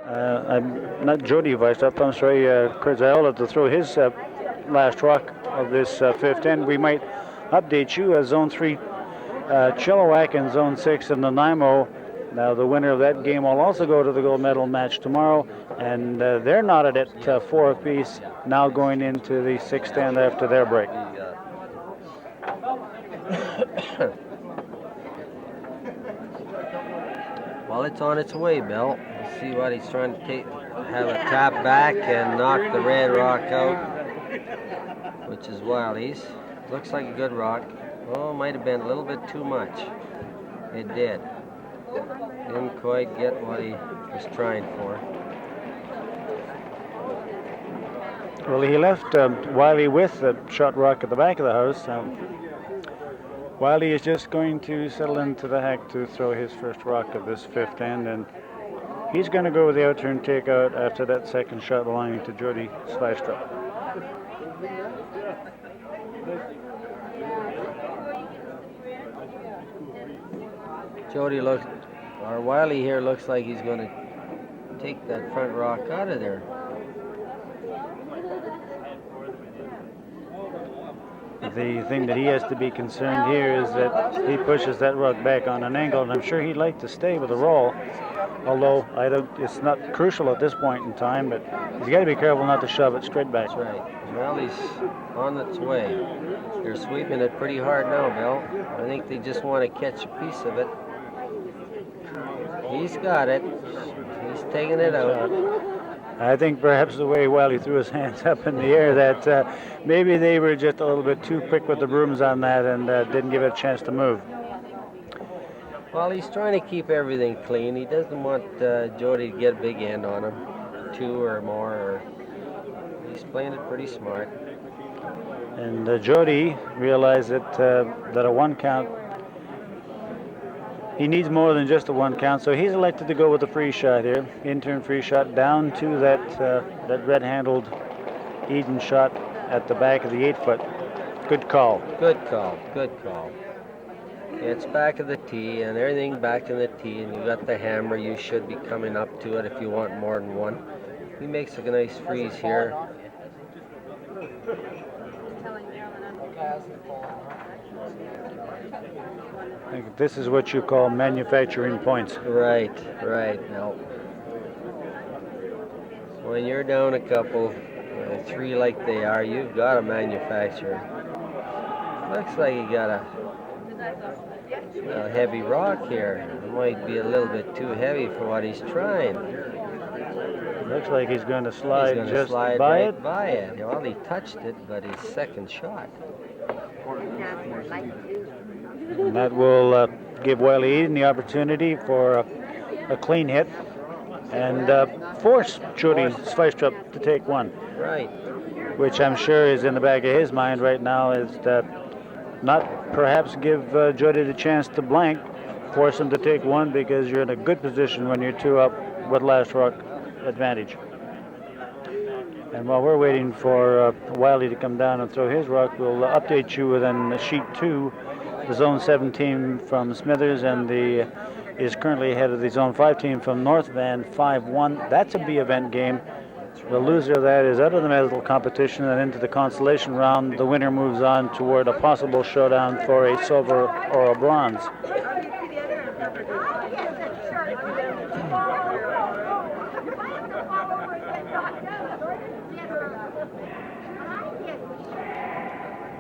I'm not Jody Weistrup, I'm sorry, Kurt Ziola to throw his last rock of this fifth end. We might update you as Zone 3 Chilliwack and Zone 6 in Nanaimo. Now the winner of that game will also go to the gold medal match tomorrow, and they're knotted at 4 apiece, now going into the sixth end after their break. Well, it's on its way, Bill. Let's see what he's trying to have a tap back and knock the red rock out, which is Wiley's. Looks like a good rock. Oh, might have been a little bit too much. It did. Didn't quite get what he was trying for. Well, he left Wiley with the shot rock at the back of the house. Wiley is just going to settle into the hack to throw his first rock of this fifth end, and he's going to go with the out-turn takeout after that second shot belonging to Jody Sveistrup. Wiley here looks like he's going to take that front rock out of there. The thing that he has to be concerned here is that he pushes that rock back on an angle, and I'm sure he'd like to stay with the roll, although it's not crucial at this point in time, but he's got to be careful not to shove it straight back. That's right. Well, he's on its way. They're sweeping it pretty hard now, Bill. I think they just want to catch a piece of it. He's got it. He's taking it out. I think perhaps the way Wiley threw his hands up in the air, that maybe they were just a little bit too quick with the brooms on that and didn't give it a chance to move. Well, he's trying to keep everything clean. He doesn't want Jody to get a big end on him, 2 or more. He's playing it pretty smart. And Jody realized that a one count, he needs more than just a one count, so he's elected to go with the free shot here. In-turn free shot down to that red-handled Eden shot at the back of the 8-foot. Good call. Good call. Good call. It's back of the tee, and everything back in the tee, and you got the hammer. You should be coming up to it if you want more than one. He makes a nice freeze here. I think this is what you call manufacturing points. Right. Now, when you're down a couple, 3 like they are, you've got a manufacturer. Looks like you got a heavy rock here. It might be a little bit too heavy for what he's trying. Looks like he's going to slide just slide by right it. by it. Well, he touched it, but his second shot. And that will give Wiley Eden the opportunity for a clean hit and force Jody Sveistrup to take one. Right. Which I'm sure is in the back of his mind right now, is that not perhaps give Jody the chance to blank, force him to take one, because you're in a good position when you're 2 up with last rock advantage. And while we're waiting for Wiley to come down and throw his rock, we'll update you within sheet 2. The Zone 7 team from Smithers and is currently ahead of the Zone 5 team from North Van 5-1. That's a B event game. The loser of that is out of the medal competition and into the consolation round. The winner moves on toward a possible showdown for a silver or a bronze.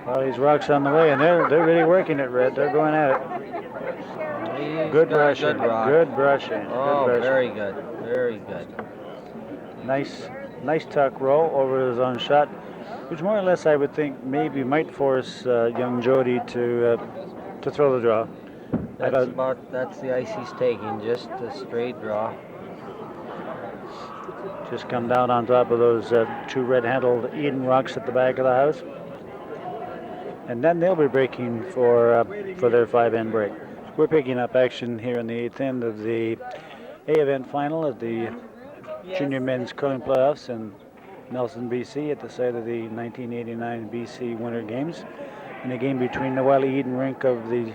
Well, these rocks on the way, and they're really working it, Red. They're going at it. Good brushing. Good brushing. Oh, very good. Very good. Nice tuck roll over his own shot, which more or less I would think maybe might force young Jody to throw the draw. That's the ice he's taking, just a straight draw. Just come down on top of those 2 red-handled Eden rocks at the back of the house. And then they'll be breaking for their 5-end break. We're picking up action here in the 8th end of the A event final of the Junior Men's Curling Playoffs in Nelson, BC, at the site of the 1989 BC Winter Games. In a game between the Wiley Eden Rink of the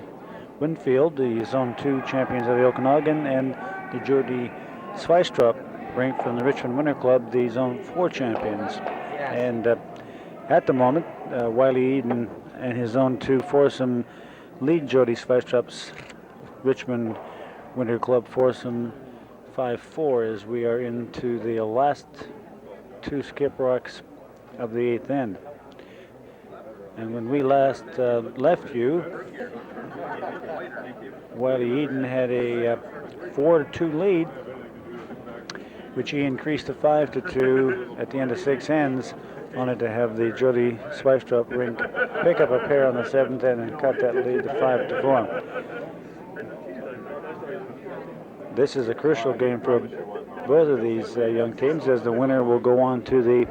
Winfield, the Zone 2 champions of the Okanagan, and the Jody Sveistrup rink from the Richmond Winter Club, the Zone 4 champions. And at the moment, Wiley Eden and his Zone 2 foursome lead Jody Sveistrup's Richmond Winter Club foursome 5-4 as we are into the last two skip rocks of the eighth end. And when we last left you, Wiley Eden had a 4-2 lead, which he increased to 5-2 at the end of 6 ends, only to have the Jody Sveistrup rink pick up a pair on the 7th end and cut that lead to 5-4. This is a crucial game for both of these young teams, as the winner will go on to the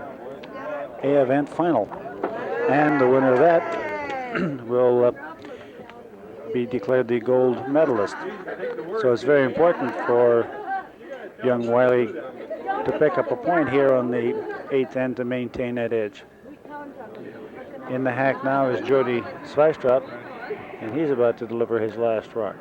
A event final. And the winner of that will be declared the gold medalist. So it's very important for young Wiley to pick up a point here on the 8th end to maintain that edge. In the hack now is Jody Sveistrup, and he's about to deliver his last rock.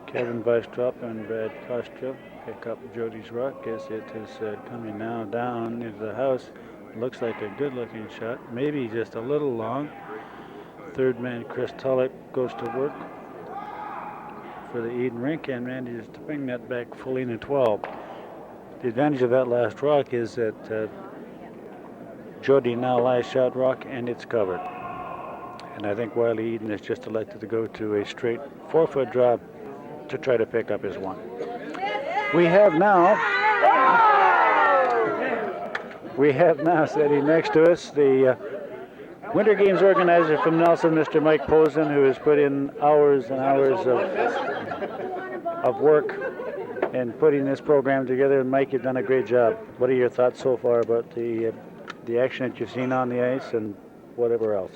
Kevin Weistrup and Brad Kostra pick up Jody's rock as it is coming now down into the house. Looks like a good looking shot, maybe just a little long. Third man Chris Tullock goes to work for the Eden rink and manages to bring that back fully into 12. The advantage of that last rock is that Jody now last shot rock and it's covered. And I think Wiley Eden is just elected to go to a straight 4-foot drop to try to pick up his one. We have now sitting next to us the Winter Games organizer from Nelson, Mr. Mike Posen, who has put in hours and hours of work in putting this program together. And Mike, you've done a great job. What are your thoughts so far about the action that you've seen on the ice and whatever else?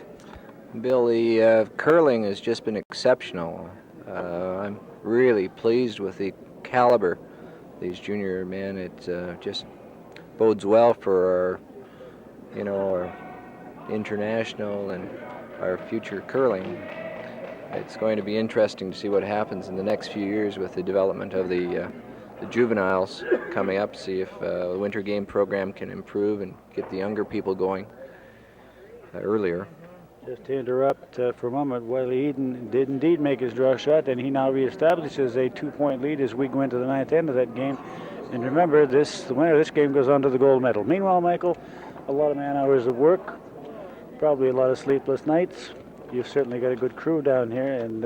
Bill, the curling has just been exceptional. I'm really pleased with the caliber of these junior men. It just bodes well for our international and our future curling. It's going to be interesting to see what happens in the next few years with the development of the juveniles coming up, see if the winter game program can improve and get the younger people going earlier. Just to interrupt for a moment, Wiley Eden did indeed make his draw shot, and he now reestablishes a 2-point lead as we go into the 9th end of that game. And remember, the winner of this game goes on to the gold medal. Meanwhile, Michael, a lot of man hours of work, probably a lot of sleepless nights. You've certainly got a good crew down here, and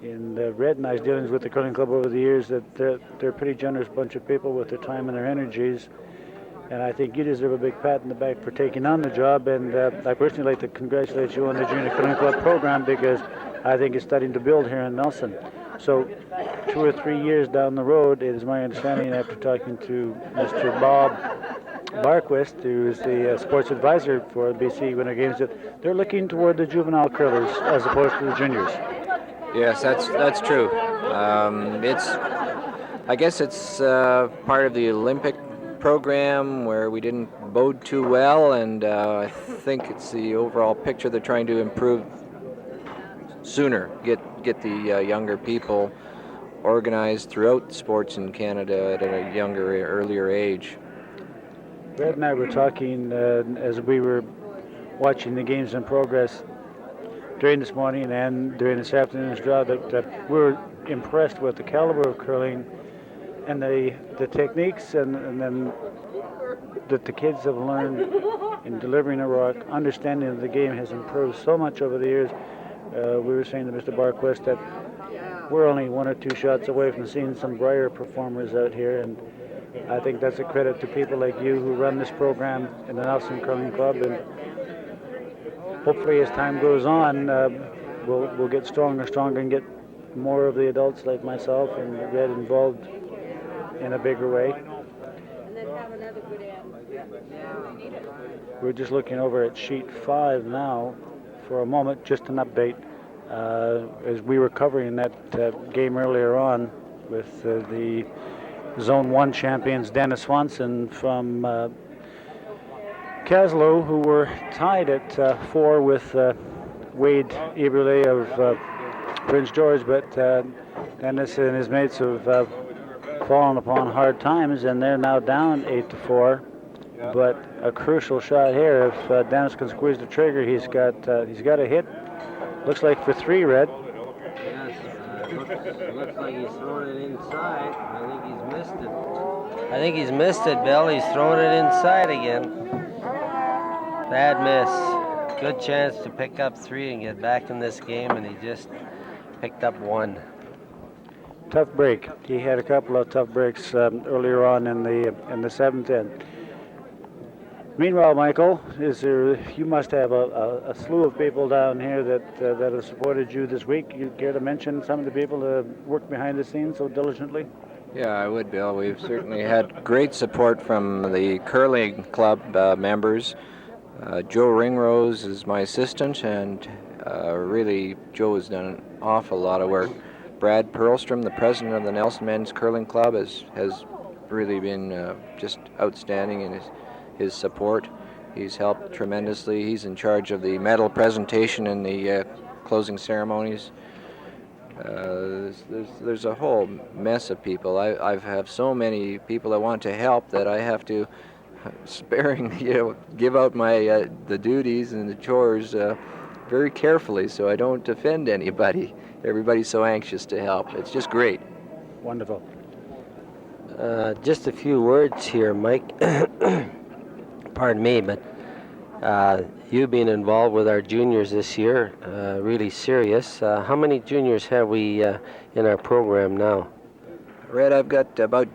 in Red and I's dealings with the curling club over the years, that they're a pretty generous bunch of people with their time and their energies. And I think you deserve a big pat in the back for taking on the job. And I personally like to congratulate you on the Junior Curling Club program, because I think it's starting to build here in Nelson. So 2 or 3 years down the road, it is my understanding, after talking to Mr. Bob Barquist, who is the sports advisor for BC Winter Games, that they're looking toward the juvenile curlers as opposed to the juniors. Yes, that's true. I guess it's part of the Olympic program where we didn't bode too well, and I think it's the overall picture they're trying to improve sooner, get the younger people organized throughout sports in Canada at a earlier age. Brad and I were talking as we were watching the games in progress during this morning and during this afternoon's draw, that we're impressed with the caliber of curling and the techniques and then that the kids have learned in delivering a rock. Understanding of the game has improved so much over the years. We were saying to Mr. Barquist that we're only 1 or 2 shots away from seeing some brighter performers out here, and I think that's a credit to people like you who run this program in the Nelson Curling Club. And hopefully as time goes on, we'll get stronger and get more of the adults like myself and Red involved in a bigger way. And then have another good end. We're just looking over at sheet 5 now for a moment, just an update. As we were covering that game earlier on with the Zone 1 champions Dennis Swanson from Caslow, who were tied at 4 with Wade Eberle of Prince George, but Dennis and his mates have fallen upon hard times, and they're now down 8-4. But a crucial shot here. If Dennis can squeeze the trigger, he's got a hit. Looks like for 3, Red. Yes, looks like he's throwing it inside. I think he's missed it. I think he's missed it, Bill. He's throwing it inside again. Bad miss. Good chance to pick up 3 and get back in this game, and he just picked up 1. Tough break. He had a couple of tough breaks earlier on in the 7th inning. Meanwhile, Michael, you must have a slew of people down here that have supported you this week. You care to mention some of the people that worked behind the scenes so diligently? Yeah, I would, Bill. We've certainly had great support from the curling club members. Joe Ringrose is my assistant, and really Joe has done an awful lot of work. Brad Perlstrom, the president of the Nelson Men's Curling Club, has really been just outstanding in his support. He's helped tremendously. He's in charge of the medal presentation and the closing ceremonies. There's a whole mess of people. I have so many people that want to help that I have to sparingly give out my the duties and the chores very carefully so I don't offend anybody. Everybody's so anxious to help. It's just great. Wonderful. Just a few words here, Mike. Pardon me, but you being involved with our juniors this year, really serious. How many juniors have we in our program now? Red, I've got about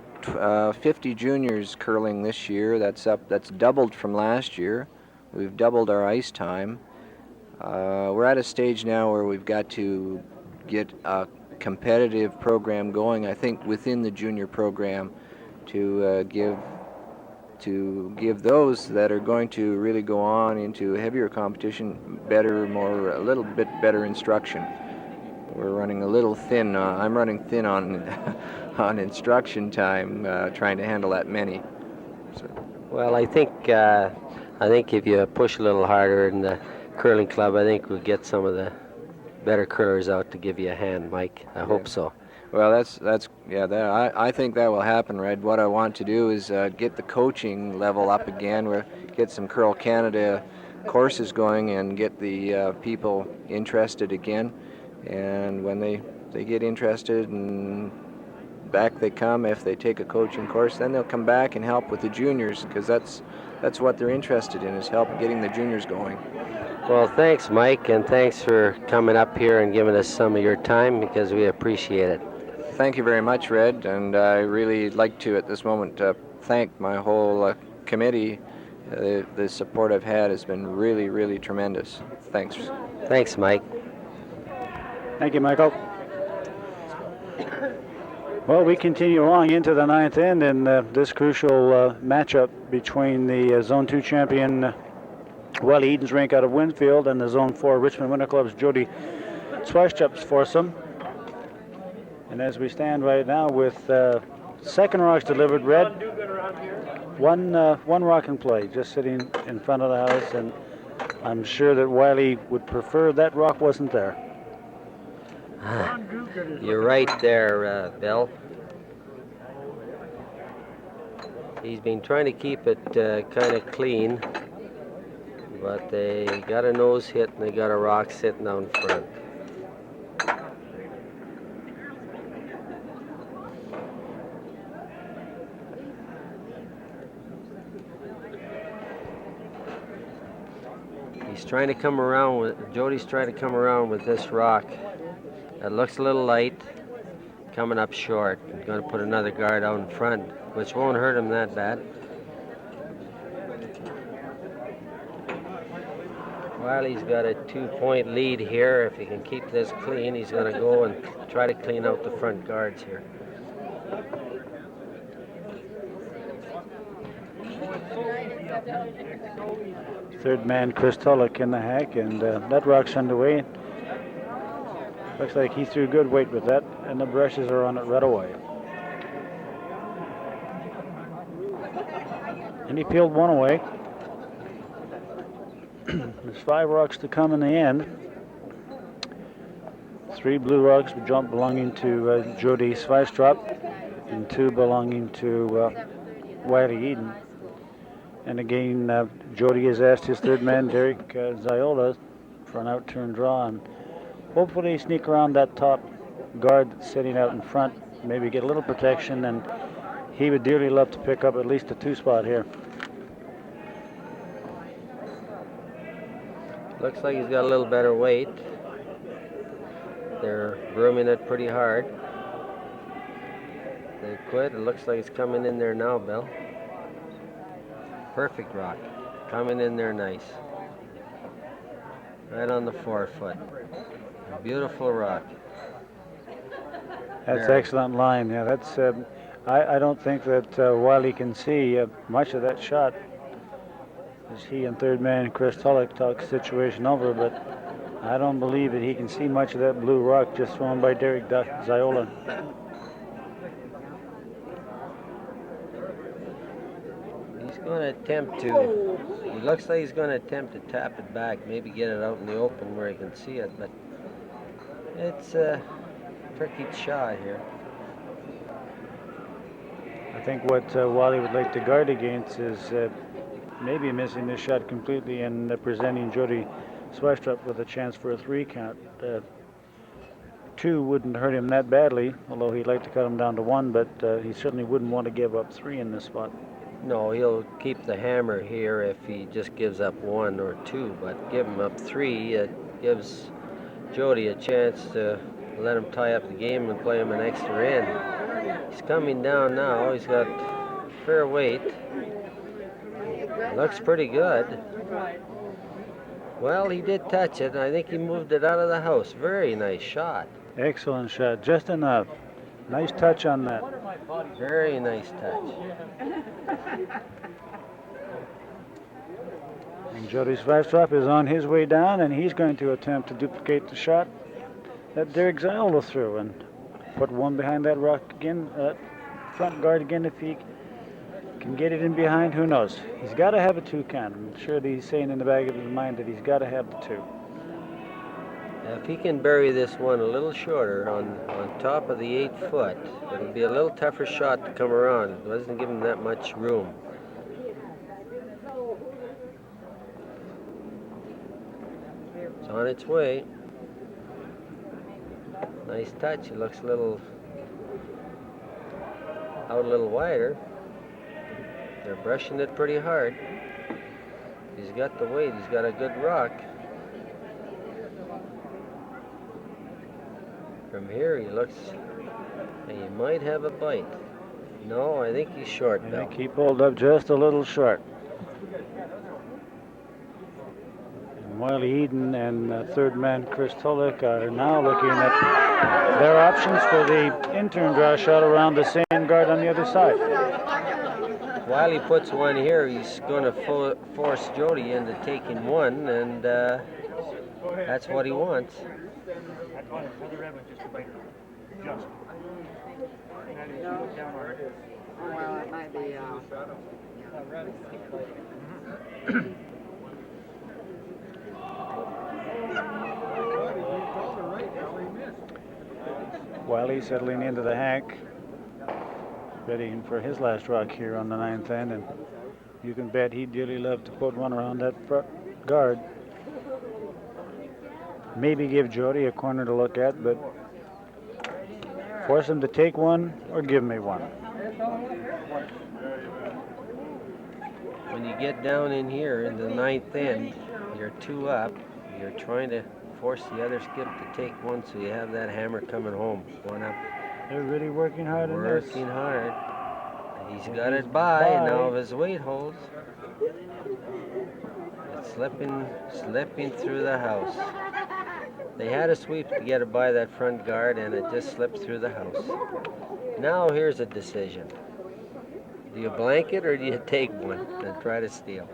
50 juniors curling this year. That's doubled from last year. We've doubled our ice time. We're at a stage now where we've got to get a competitive program going, I think, within the junior program to give those that are going to really go on into heavier competition a little bit better instruction. We're running a little thin. I'm running thin on on instruction time, trying to handle that many. So. Well, I think if you push a little harder in the curling club, I think we'll get some of the better curlers out to give you a hand, Mike. I hope so. Well, I think that will happen, Red. What I want to do is get the coaching level up again. We'll get some Curl Canada courses going and get the people interested again. And when they get interested and back they come, if they take a coaching course, then they'll come back and help with the juniors, because that's what they're interested in, is help getting the juniors going. Well, thanks, Mike, and thanks for coming up here and giving us some of your time, because we appreciate it. Thank you very much, Red, and I really like to, at this moment, thank my whole committee. The support I've had has been really, really tremendous. Thanks. Thanks, Mike. Thank you, Michael. Well, we continue along into the 9th inning in this crucial matchup between the Zone 2 champion Wiley Eden's Rink out of Winfield and the Zone 4 Richmond Winter Club's Jody Swischup's foursome. And as we stand right now with second rocks delivered, Red, one rock in play, just sitting in front of the house, and I'm sure that Wiley would prefer that rock wasn't there. You're right there, Bill. He's been trying to keep it kind of clean, but they got a nose hit and they got a rock sitting down front. He's trying to come around with, Jody's trying to come around with this rock. It looks a little light, coming up short. He's going to put another guard out in front, which won't hurt him that bad. Wiley's got a 2-point lead here. If he can keep this clean, he's going to go and try to clean out the front guards here. Third man, Chris Tulloch in the hack, and that rock's underway. Looks like he threw good weight with that, and the brushes are on it right away. And he peeled one away. There's 5 rocks to come in the end. 3 blue rocks belonging to Jody Sveistrup and 2 belonging to Wiley Eden. And again, Jody has asked his third man, Derek Ziola, for an out-turn draw, and hopefully sneak around that top guard that's sitting out in front, maybe get a little protection, and he would dearly love to pick up at least a 2 spot here. Looks like he's got a little better weight. They're grooming it pretty hard. They quit. It looks like it's coming in there now, Bill. Perfect rock. Coming in there nice. Right on the forefoot. Beautiful rock. That's Very. excellent line. Yeah, that's. I don't think that Wiley can see much of that shot, as he and third man Chris Tulloch talk the situation over, but I don't believe that he can see much of that blue rock just thrown by Derek Ziola. He's going to attempt to. He looks like he's going to attempt to tap it back, maybe get it out in the open where he can see it, but it's a tricky shot here. I think what Wiley would like to guard against is maybe missing this shot completely and presenting Jody Sveistrup with a chance for a 3 count. 2 wouldn't hurt him that badly, although he'd like to cut him down to 1, but he certainly wouldn't want to give up 3 in this spot. No, he'll keep the hammer here if he just gives up 1 or 2, but give him up 3, it gives Jody a chance to let him tie up the game and play him an extra end. He's coming down now. He's got fair weight. Looks pretty good. Well, he did touch it. I think he moved it out of the house. Very nice shot. Excellent shot, just enough. Nice touch on that. Very nice touch. And Jody Sveistrup is on his way down, and he's going to attempt to duplicate the shot that Derek Ziola threw and put 1 behind that rock again, front guard again. If he can get it in behind, who knows? He's got to have a 2 count. I'm sure that he's saying in the back of his mind that he's got to have the 2. If he can bury this one a little shorter on top of the 8 foot, it'll be a little tougher shot to come around. It doesn't give him that much room. It's on its way. Nice touch. It looks a little out a little wider. They're brushing it pretty hard. He's got the weight. He's got a good rock. From here, he looks. He might have a bite. No, I think he's short. I Bill. think he pulled up just a little short. And Wiley Eden and third man Chris Tulloch are now looking at their options for the in-turn draw shot around the same guard on the other side. While he puts 1 here, he's going to force Jody into taking 1, and that's what he wants. Well, it might be. Wiley settling into the hack, ready for his last rock here on the 9th end, and you can bet he'd dearly love to put 1 around that front guard. Maybe give Jody a corner to look at, but force him to take 1 or give me 1. When you get down in here in the 9th end, you're 2 up. You're trying to force the other skip to take 1, so you have that hammer coming home. 1 up. They're really working hard on this. Working hard. He's got it by. Now if his weight holds, it's slipping through the house. They had a sweep to get it by that front guard, and it just slipped through the house. Now here's a decision. Do you blank it or do you take 1 and try to steal?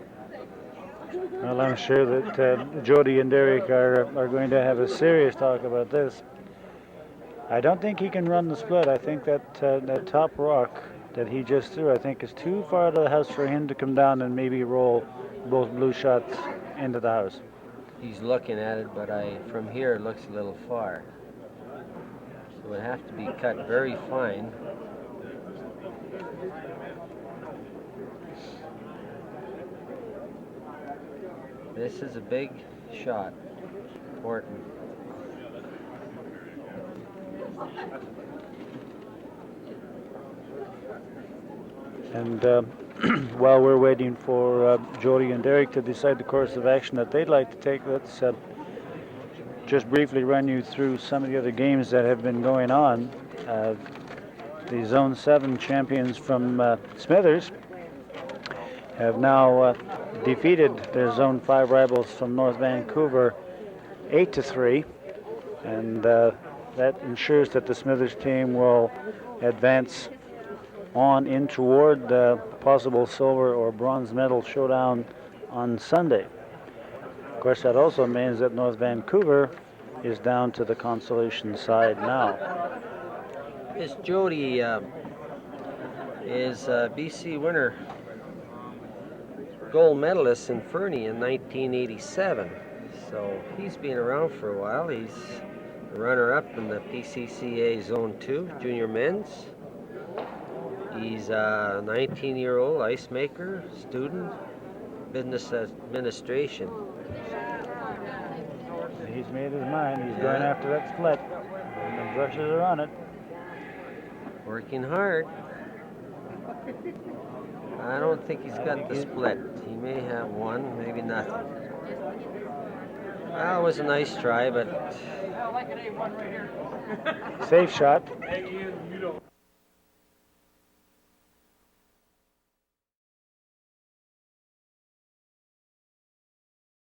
Well, I'm sure that Jody and Derek are going to have a serious talk about this. I don't think he can run the split. I think that that top rock that he just threw, I think, is too far to the house for him to come down and maybe roll both blue shots into the house. He's looking at it, but from here it looks a little far. So it would have to be cut very fine. This is a big shot. Important. And while we're waiting for Jody and Derek to decide the course of action that they'd like to take, let's just briefly run you through some of the other games that have been going on. The Zone 7 champions from Smithers have now defeated their Zone 5 rivals from North Vancouver 8-3, and that ensures that the Smithers team will advance on in toward the possible silver or bronze medal showdown on Sunday. Of course, that also means that North Vancouver is down to the consolation side now. This Jody is BC winner, gold medalist in Fernie in 1987. So he's been around for a while. He's the runner-up in the PCCA Zone 2 Junior Men's. He's a 19-year-old ice maker, student, business administration. He's made his mind. He's going after that split. The brushes are on it. Working hard. I don't think he's got the split. He may have one, maybe nothing. Well, it was a nice try, but safe shot.